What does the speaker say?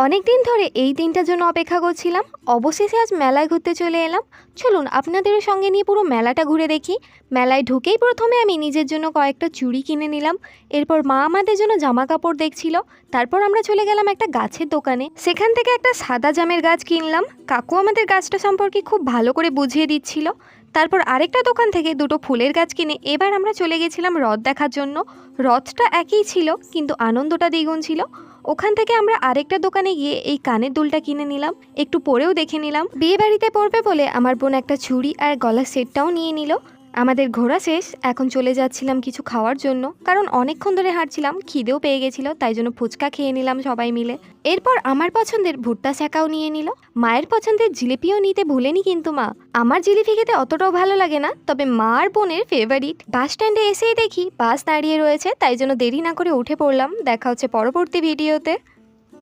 অনেক দিন ধরে এই দিনটার জন্য অপেক্ষা করছিলাম। অবশেষে আজ মেলায় ঘুরতে চলে এলাম। চলুন আপনাদেরও সঙ্গে নিয়ে পুরো মেলাটা ঘুরে দেখি। মেলায় ঢুকেই প্রথমে আমি নিজের জন্য কয়েকটা চুড়ি কিনে নিলাম। এরপর মা আমাদের জন্য জামা কাপড় দেখছিল। তারপর আমরা চলে গেলাম একটা গাছের দোকানে, সেখান থেকে একটা সাদা জামের গাছ কিনলাম। কাকু আমাদের গাছটা সম্পর্কে খুব ভালো করে বুঝিয়ে দিচ্ছিল। তারপর আরেকটা দোকান থেকে দুটো ফুলের গাছ কিনে এবার আমরা চলে গেছিলাম রথ দেখার জন্য। রথটা একই ছিল কিন্তু আনন্দটা দ্বিগুণ ছিল। ওখান থেকে আমরা আরেকটা দোকানে গিয়ে এই কানের দুলটা কিনে নিলাম, একটু পরেও দেখে নিলাম। বিয়ে বাড়িতে পরবে বলে আমার বোন একটা চুড়ি আর গলার সেটটাও নিয়ে নিল। আমাদের ঘোরা শেষ, এখন চলে যাচ্ছিলাম কিছু খাওয়ার জন্য, কারণ অনেকক্ষণ ধরে হাঁটছিলাম, খিদেও পেয়ে গেছিলো, তাই জন্য ফুচকা খেয়ে নিলাম সবাই মিলে। এরপর আমার পছন্দের ভুট্টা ছ্যাঁকাও নিয়ে নিল। মায়ের পছন্দের জিলিপিও নিতে ভুলেনি কিন্তু মা। আমার জিলিপি খেতে অতটাও ভালো লাগে না, তবে মা আর বোনের ফেভারিট। বাস স্ট্যান্ডে এসেই দেখি বাস দাঁড়িয়ে রয়েছে, তাই জন্য দেরি না করে উঠে পড়লাম। দেখা হচ্ছে পরবর্তী ভিডিওতে।